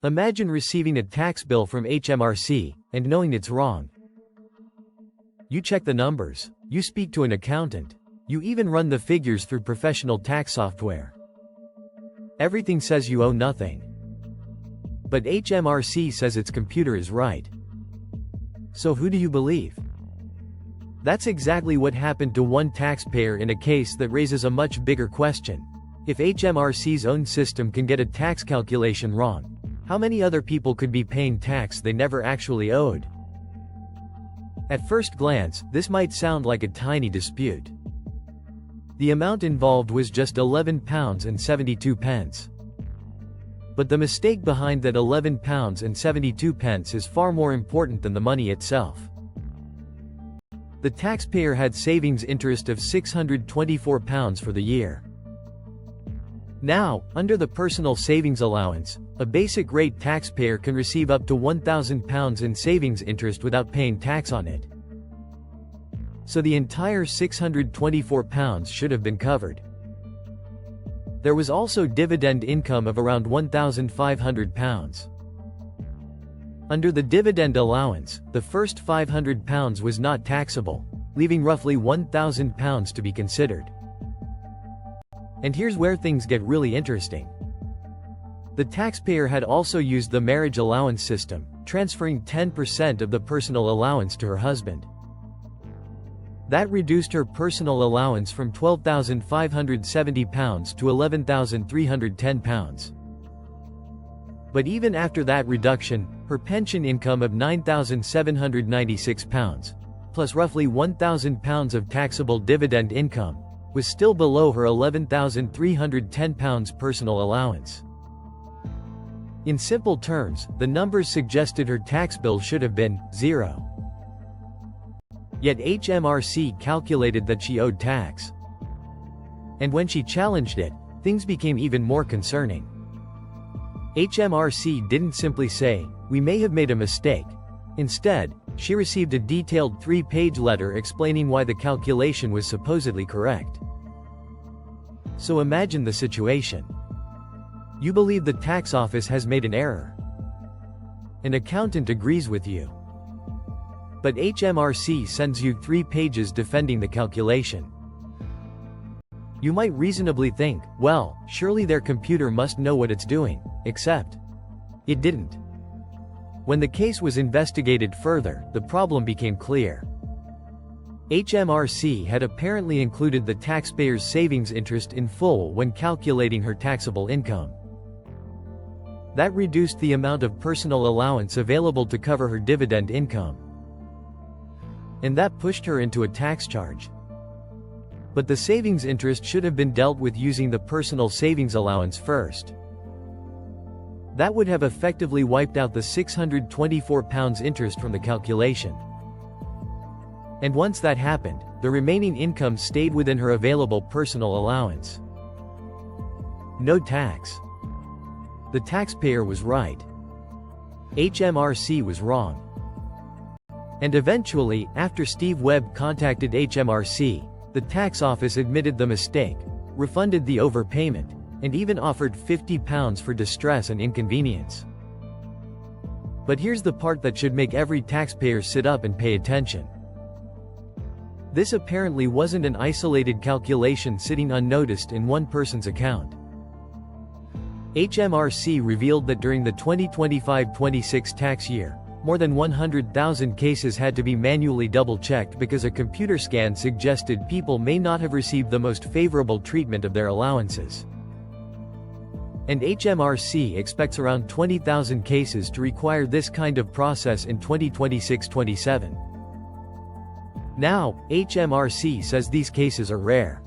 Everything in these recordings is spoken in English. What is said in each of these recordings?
Imagine receiving a tax bill from HMRC, and knowing it's wrong. You check the numbers, you speak to an accountant, you even run the figures through professional tax software. Everything says you owe nothing. But HMRC says its computer is right. So who do you believe? That's exactly what happened to one taxpayer in a case that raises a much bigger question. If HMRC's own system can get a tax calculation wrong, how many other people could be paying tax they never actually owed? At first glance, this might sound like a tiny dispute. The amount involved was just £11.72. But the mistake behind that £11.72 is far more important than the money itself. The taxpayer had savings interest of £624 for the year. Now, under the personal savings allowance, a basic rate taxpayer can receive up to £1,000 in savings interest without paying tax on it. So the entire £624 should have been covered. There was also dividend income of around £1,500. Under the dividend allowance, the first £500 was not taxable, leaving roughly £1,000 to be considered. And here's where things get really interesting. The taxpayer had also used the marriage allowance system, transferring 10% of the personal allowance to her husband. That reduced her personal allowance from £12,570 to £11,310. But even after that reduction, her pension income of £9,796, plus roughly £1,000 of taxable dividend income, was still below her £11,310 personal allowance. In simple terms, the numbers suggested her tax bill should have been zero. Yet HMRC calculated that she owed tax. And when she challenged it, things became even more concerning. HMRC didn't simply say, "We may have made a mistake." Instead, she received a detailed 3-page letter explaining why the calculation was supposedly correct. So imagine the situation. You believe the tax office has made an error. An accountant agrees with you. But HMRC sends you 3 pages defending the calculation. You might reasonably think, well, surely their computer must know what it's doing, except it didn't. When the case was investigated further, the problem became clear. HMRC had apparently included the taxpayer's savings interest in full when calculating her taxable income. That reduced the amount of personal allowance available to cover her dividend income. And that pushed her into a tax charge. But the savings interest should have been dealt with using the personal savings allowance first. That would have effectively wiped out the £624 interest from the calculation. And once that happened, the remaining income stayed within her available personal allowance. No tax. The taxpayer was right. HMRC was wrong. And eventually, after Steve Webb contacted HMRC, the tax office admitted the mistake, refunded the overpayment, and even offered £50 for distress and inconvenience. But here's the part that should make every taxpayer sit up and pay attention. This apparently wasn't an isolated calculation sitting unnoticed in one person's account. HMRC revealed that during the 2025-26 tax year, more than 100,000 cases had to be manually double-checked because a computer scan suggested people may not have received the most favorable treatment of their allowances. And HMRC expects around 20,000 cases to require this kind of process in 2026-27. Now, HMRC says these cases are rare.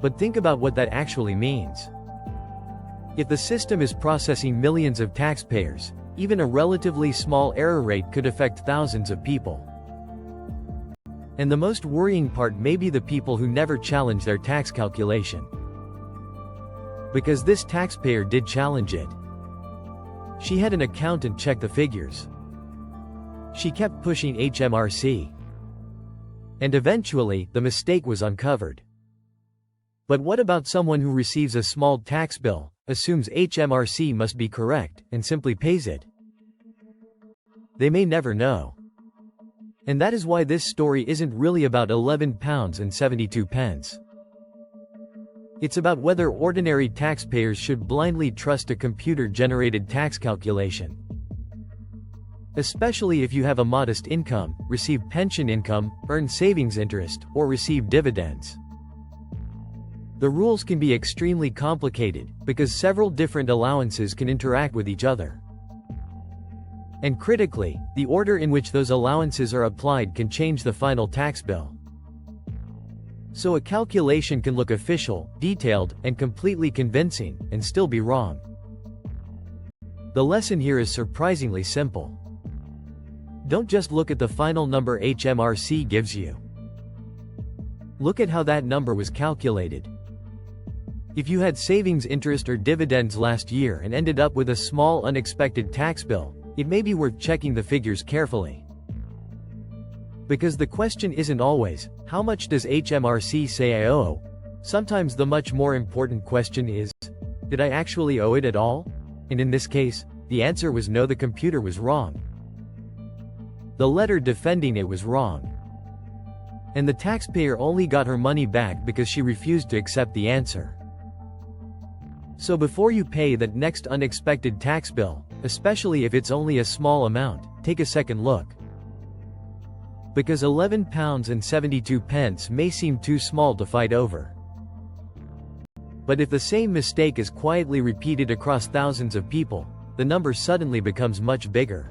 But think about what that actually means. If the system is processing millions of taxpayers, even a relatively small error rate could affect thousands of people. And the most worrying part may be the people who never challenge their tax calculation. Because this taxpayer did challenge it. She had an accountant check the figures. She kept pushing HMRC. And eventually, the mistake was uncovered. But what about someone who receives a small tax bill, assumes HMRC must be correct, and simply pays it. They may never know. And that is why this story isn't really about £11.72. It's about whether ordinary taxpayers should blindly trust a computer-generated tax calculation. Especially if you have a modest income, receive pension income, earn savings interest, or receive dividends. The rules can be extremely complicated, because several different allowances can interact with each other. And critically, the order in which those allowances are applied can change the final tax bill. So a calculation can look official, detailed, and completely convincing, and still be wrong. The lesson here is surprisingly simple. Don't just look at the final number HMRC gives you. Look at how that number was calculated. If you had savings interest or dividends last year and ended up with a small unexpected tax bill, it may be worth checking the figures carefully. Because the question isn't always, how much does HMRC say I owe? Sometimes the much more important question is, did I actually owe it at all? And in this case, the answer was no, the computer was wrong. The letter defending it was wrong. And the taxpayer only got her money back because she refused to accept the answer. So before you pay that next unexpected tax bill, especially if it's only a small amount, take a second look. Because £11.72 may seem too small to fight over. But if the same mistake is quietly repeated across thousands of people, the number suddenly becomes much bigger.